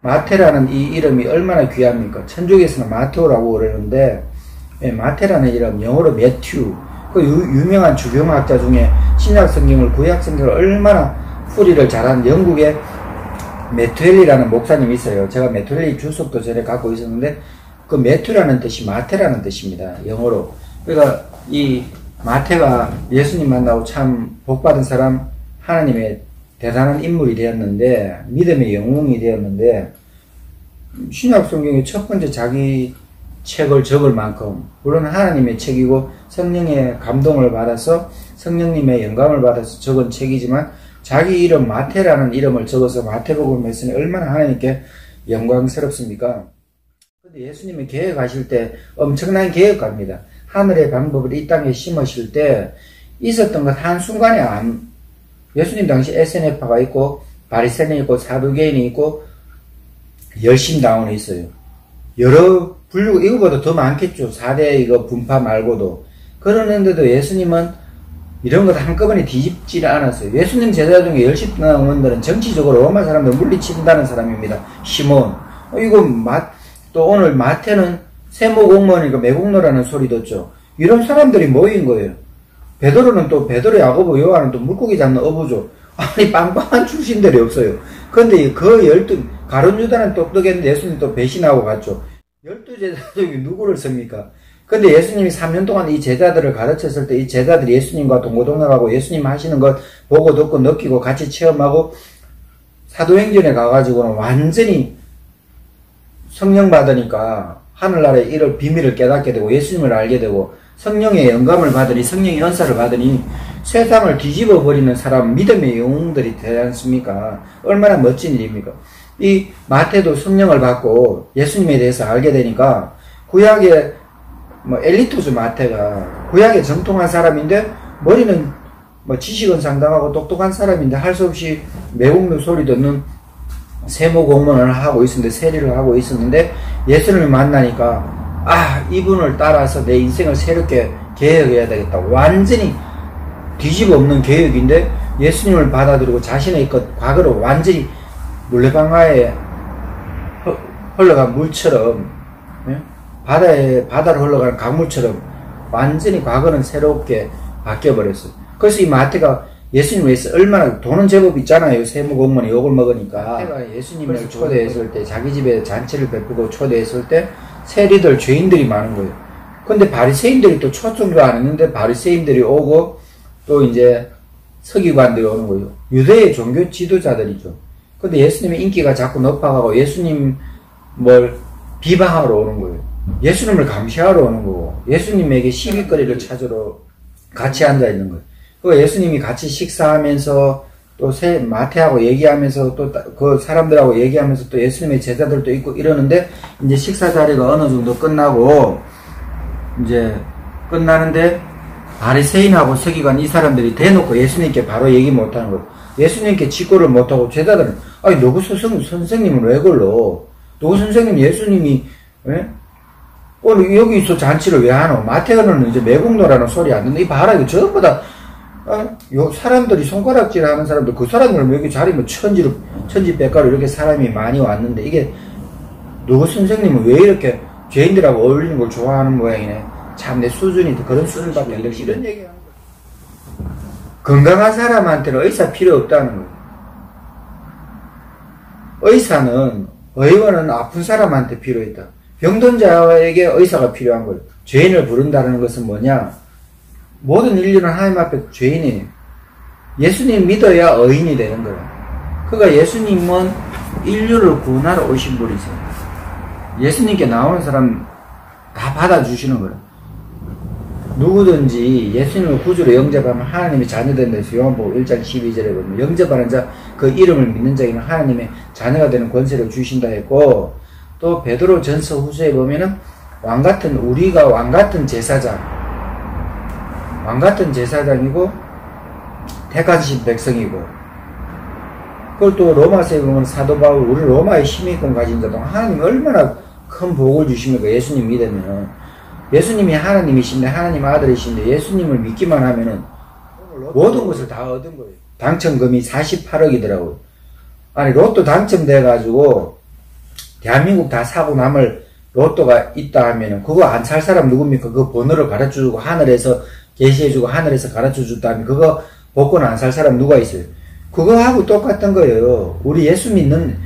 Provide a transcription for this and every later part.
마테라는 이 이름이 얼마나 귀합니까? 천주교에서는 마테오라고 그러는데, 마테라는 이름, 영어로 매튜. 그 유명한 주경학자 중에 신약 성경을, 구약 성경을 얼마나 풀이를 잘한 영국의 메투엘리라는 목사님이 있어요. 제가 메투엘리 주석도 전에 갖고 있었는데, 그 메투라는 뜻이 마테라는 뜻입니다. 영어로. 그러니까 이 마테가 예수님 만나고 참 복받은 사람, 하나님의 대단한 인물이 되었는데, 믿음의 영웅이 되었는데, 신약 성경의 첫 번째 자기 책을 적을 만큼, 물론 하나님의 책이고 성령의 감동을 받아서 성령님의 영감을 받아서 적은 책이지만, 자기 이름 마테라는 이름을 적어서 마태복음을 했으니 얼마나 하나님께 영광스럽습니까? 근데 예수님이 개혁하실 때 엄청난 개혁가입니다. 하늘의 방법을 이 땅에 심으실 때 있었던 것 한순간에 예수님 당시 SNF파가 있고 바리새인이 있고 사두개인이 있고 열심당원이 있어요. 여러 분류, 이거보다 더 많겠죠. 4대 이거 분파 말고도. 그러는데도 예수님은 이런 것 한꺼번에 뒤집지를 않았어요. 예수님 제자 중에 열심당원들은 정치적으로 로마 사람들 물리친다는 사람입니다. 시몬. 또 오늘 마태는 세무공무원이니까 매국노라는 소리 듣죠. 이런 사람들이 모인 거예요. 베드로는 또 베드로, 야고보, 요한은 또 물고기 잡는 어부죠. 아니 빵빵한 출신들이 없어요. 그런데 그 가룟 유다는 똑똑했는데 예수님 또 배신하고 갔죠. 12제자 중에 누구를 씁니까? 근데 예수님이 3년 동안 이 제자들을 가르쳤을 때 이 제자들이 예수님과 동고동락하고 예수님 하시는 것 보고 듣고 느끼고 같이 체험하고 사도행전에 가가지고는 완전히 성령 받으니까 하늘나라의 이를 비밀을 깨닫게 되고 예수님을 알게 되고 성령의 영감을 받으니 성령의 은사를 받으니 세상을 뒤집어 버리는 사람, 믿음의 영웅들이 되지 않습니까? 얼마나 멋진 일입니까? 이 마태도 성령을 받고 예수님에 대해서 알게 되니까 구약의 엘리트죠. 마태가 구약에 정통한 사람인데 머리는 지식은 상당하고 똑똑한 사람인데 할 수 없이 매국노 소리 듣는 세무공무원을 하고 있었는데 세리를 하고 있었는데 예수님을 만나니까 이분을 따라서 내 인생을 새롭게 개혁해야 되겠다. 완전히 뒤집어 엎는 개혁인데 예수님을 받아들이고 자신의 것 과거로 완전히 물레방아에 흘러간 물처럼 바다를 흘러가는 강물처럼 완전히 과거는 새롭게 바뀌어버렸어요. 그래서 이 마태가 예수님을 위해서 얼마나 돈은 제법 있잖아요. 세무공무원이 욕을 먹으니까. 마태가 예수님을 초대했을 때 자기 집에 잔치를 베푸고 초대했을 때 세리들 죄인들이 많은 거예요. 근데 바리새인들이 또 초청도 안 했는데 바리새인들이 오고 또 이제 서기관들이 오는 거예요. 유대의 종교 지도자들이죠. 근데 예수님의 인기가 자꾸 높아가고 예수님 비방하러 오는 거예요. 예수님을 감시하러 오는 거고 예수님에게 시비거리를 찾으러 같이 앉아 있는 거예요. 그 예수님이 같이 식사하면서 또 마태하고 얘기하면서 또 그 사람들하고 얘기하면서 또 예수님의 제자들도 있고 이러는데 이제 식사 자리가 어느 정도 끝나고 이제 끝나는데 바리새인하고 서기관 이 사람들이 대놓고 예수님께 바로 얘기 못하는 거예요. 예수님께 직고를 못하고 제자들은 누구 선생님은 왜 걸러? 누구 선생님 예수님이 오늘 여기서 잔치를 왜 하노? 마태는 이제 매국노라는 소리 안 듣는데, 이 봐라, 이거 전부 다, 사람들이 손가락질 하는 사람들, 그 사람들 여기 자리면 천지백가로 이렇게 사람이 많이 왔는데, 이게, 누구 선생님은 왜 이렇게 죄인들하고 어울리는 걸 좋아하는 모양이네. 참, 내 수준이 그런 수준밖에 안 되지. 이런 얘기 하는 거야. 건강한 사람한테는 의사 필요 없다는 거예요. 의원은 아픈 사람한테 필요했다. 병든 자에게 의사가 필요한 거예요. 죄인을 부른다는 것은 뭐냐? 모든 인류는 하나님 앞에 죄인이에요. 예수님 믿어야 의인이 되는 거예요. 그러니까 예수님은 인류를 구원하러 오신 분이세요. 예수님께 나오는 사람 다 받아주시는 거예요. 누구든지 예수님을 구주로 영접하면 하나님의 자녀된다 해서 요한복음 1장 12절에 보면 영접하는 자, 그 이름을 믿는 자에게는 하나님의 자녀가 되는 권세를 주신다 했고, 또 베드로 전서 후서에 보면은 우리가 왕같은 제사장이고 택하신 백성이고, 그걸 또 로마서에 보면 사도 바울 우리 로마의 시민권 가진 자도 하나님이 얼마나 큰 복을 주십니까? 예수님 믿으면 예수님이 하나님이신데 하나님 아들이신데 예수님을 믿기만 하면은 모든 것을 다 얻은 거예요. 당첨금이 48억이더라고요. 아니 로또 당첨돼가지고 대한민국 다 사고 남을 로또가 있다 하면은 그거 안 살 사람 누굽니까? 그 번호를 가르쳐주고 하늘에서 계시해주고 하늘에서 가르쳐줬다 하면 그거 복권 안 살 사람 누가 있어요? 그거하고 똑같은 거예요. 우리 예수 믿는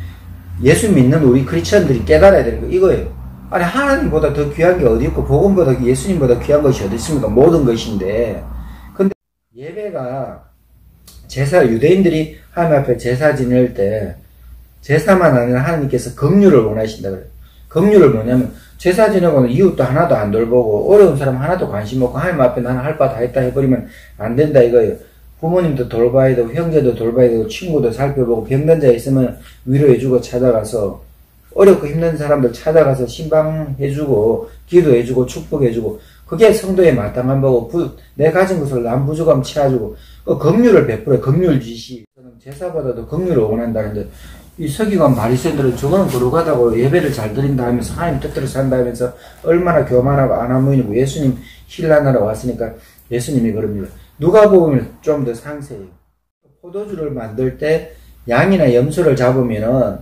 우리 크리스천들이 깨달아야 되는 거 이거예요. 아니 하나님보다 더 귀한 게 어디 있고 복음보다 예수님보다 귀한 것이 어디 있습니까? 모든 것인데. 근데 예배가 제사 유대인들이 하나님 앞에 제사 지낼 때 제사만 아니라 하나님께서 긍휼을 원하신다 그래요. 긍휼을 뭐냐면 제사 지내고는 이웃도 하나도 안 돌보고 어려운 사람 하나도 관심 없고 하나님 앞에 나는 할 바 다 했다 해버리면 안 된다 이거예요. 부모님도 돌봐야 되고 형제도 돌봐야 되고 친구도 살펴보고 병든 자 있으면 위로해주고 찾아가서 어렵고 힘든 사람들 찾아가서 신방해주고 기도해주고 축복해주고 그게 성도의 마땅한 거고 내 가진 것을 남 부족함 채워주고 긍휼을 베풀어 긍휼지시 제사보다도 긍휼을 원한다는데 이 서기관 바리새인들은 저거는 거룩하다고 예배를 잘 드린다 하면서 하나님 뜻대로 산다 하면서 얼마나 교만하고 안하무인이고 예수님 힐난하러 왔으니까 예수님이 그럽니다. 누가복음을 좀 더 상세해요. 포도주를 만들 때 양이나 염소를 잡으면은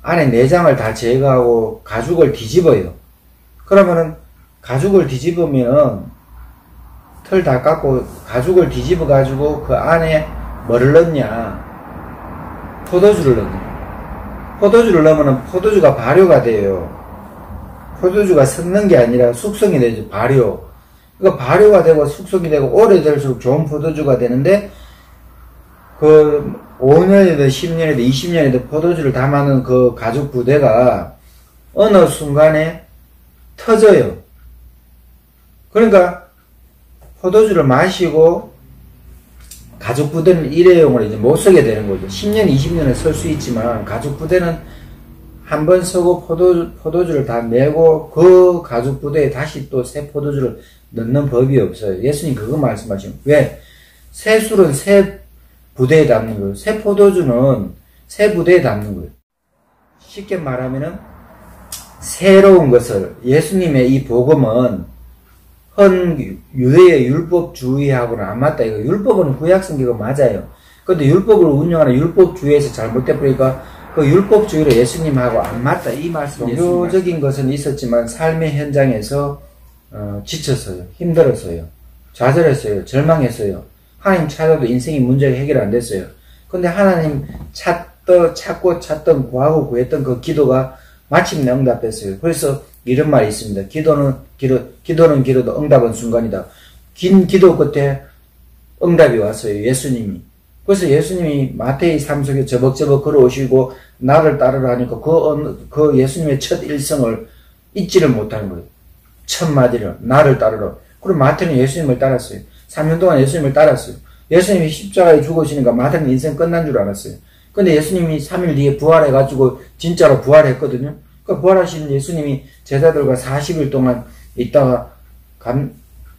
안에 내장을 다 제거하고 가죽을 뒤집어요. 그러면은 가죽을 뒤집으면은 털 다 깎고 가죽을 뒤집어 가지고 그 안에 뭐를 넣냐? 포도주를 넣어요. 포도주를 넣으면 포도주가 발효가 돼요. 포도주가 섞는 게 아니라 숙성이 되죠. 발효. 그러니까 발효가 되고 숙성이 되고 오래될수록 좋은 포도주가 되는데 그 5년이든 10년이든 20년이든 포도주를 담아놓은 그 가죽 부대가 어느 순간에 터져요. 그러니까 포도주를 마시고 가죽 부대는 일회용으로 이제 못 쓰게 되는 거죠. 10년, 20년을 쓸 수 있지만 가죽 부대는 한 번 쓰고 포도주를 다 내고 그 가죽 부대에 다시 또 새 포도주를 넣는 법이 없어요. 예수님 그거 말씀하시면 왜? 새 술은 새 부대에 담는 거예요. 새 포도주는 새 부대에 담는 거예요. 쉽게 말하면은 새로운 것을 예수님의 이 복음은 유대의 율법주의하고는 안 맞다. 이거 율법은 구약성경가 맞아요. 근데 율법을 운영하는 율법주의에서 잘못돼 버리니까 그 율법주의로 예수님하고 안 맞다. 이 말씀. 종교적인 것은 있었지만 삶의 현장에서 지쳤어요. 힘들었어요. 좌절했어요. 절망했어요. 하나님 찾아도 인생의 문제가 해결 안 됐어요. 근데 하나님 찾고 찾던 구하고 구했던 그 기도가 마침내 응답했어요. 그래서 이런 말이 있습니다. 기도는 길어도 응답은 순간이다. 긴 기도 끝에 응답이 왔어요. 예수님이. 그래서 예수님이 마태의 삶 속에 저벅저벅 걸어오시고 나를 따르라 하니까 그 예수님의 첫 일성을 잊지를 못하는 거예요. 첫 마디를 나를 따르라. 그럼 마태는 예수님을 따랐어요. 3년 동안 예수님을 따랐어요. 예수님이 십자가에 죽으시니까 마태는 인생 끝난 줄 알았어요. 근데 예수님이 3일 뒤에 부활해가지고 진짜로 부활했거든요. 그 부활하신 예수님이 제자들과 40일 동안 있다가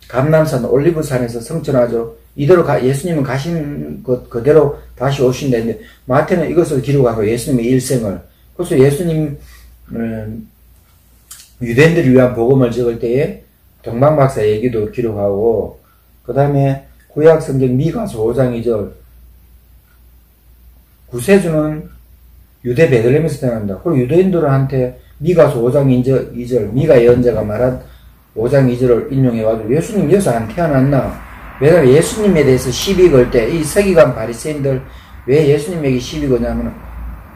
감람산 올리브산에서 성천하죠. 이대로 예수님은 가신 것 그대로 다시 오신다 했는데 마태는 이것을 기록하고 예수님의 일생을 그래서 예수님 유대인들을 위한 복음을 적을 때에 동방박사 얘기도 기록하고 그 다음에 구약성경 미가서 5장 2절 구세주는 유대 베들레헴에서 태어난다. 그리고 유대인들한테 미가서 5장 2절 미가 예언자가 말한 5장 2절을 인용해가지고 예수님 여기서 안 태어났나? 왜냐면 예수님에 대해서 시비 걸 때 이 서기관 바리새인들 왜 예수님에게 시비 거냐면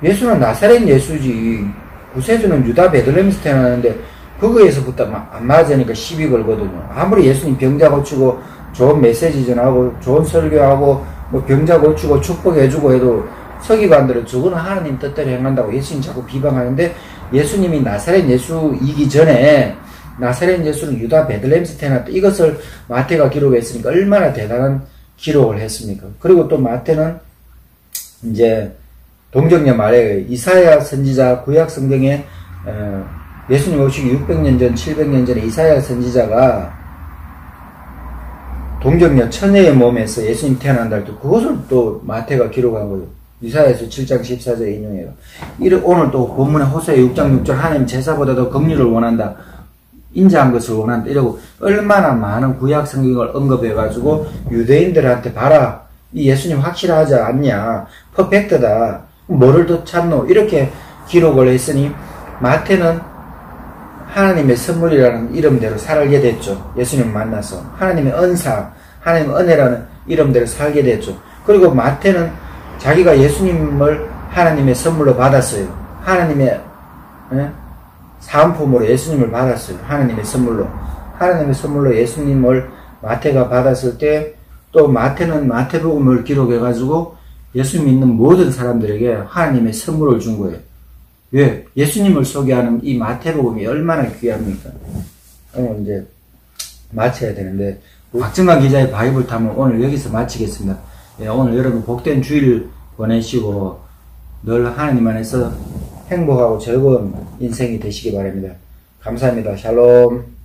예수는 나사렛 예수지 구세주는 유다 베들레헴에서 태어났는데 그거에서부터 안 맞으니까 시비 걸거든요. 아무리 예수님 병자 고치고 좋은 메시지 전하고 좋은 설교하고 뭐 병자 고치고 축복해주고 해도 서기관들은 저거는 하나님 뜻대로 행한다고 예수님 자꾸 비방하는데 예수님이 나사렛 예수이기 전에 나사렛 예수는 유다 베들레헴에서 태어났다. 이것을 마태가 기록했으니까 얼마나 대단한 기록을 했습니까? 그리고 또 마태는 이제 동정녀 말에 이사야 선지자 구약 성경에 예수님 오시기 600년 전, 700년 전에 이사야 선지자가 동정녀 처녀의 몸에서 예수님 태어난다 할 때 그것을 또 마태가 기록한 거예요. 이사야서 7장 14절 인용해요. 오늘 또 본문에 호세아 6장 6절 하나님 제사보다도 긍휼을 원한다. 인자한 것을 원한다. 이러고 얼마나 많은 구약 성경을 언급해가지고 유대인들한테 봐라. 이 예수님 확실하지 않냐. 퍼펙트다. 뭐를 더 찾노. 이렇게 기록을 했으니 마태는 하나님의 선물이라는 이름대로 살게 됐죠. 예수님을 만나서. 하나님의 은사, 하나님의 은혜라는 이름대로 살게 됐죠. 그리고 마태는 자기가 예수님을 하나님의 선물로 받았어요. 하나님의 사은품으로 예수님을 받았어요. 하나님의 선물로. 하나님의 선물로 예수님을 마태가 받았을 때 또 마태는 마태복음을 기록해가지고 예수 믿는 모든 사람들에게 하나님의 선물을 준 거예요. 왜? 예수님을 소개하는 이 마태복음이 얼마나 귀합니까? 오늘 이제 마쳐야 되는데, 박정관 기자의 바이블 탐은 오늘 여기서 마치겠습니다. 예, 오늘 여러분 복된 주일 보내시고 늘 하나님 안에서 행복하고 즐거운 인생이 되시기 바랍니다. 감사합니다. 샬롬.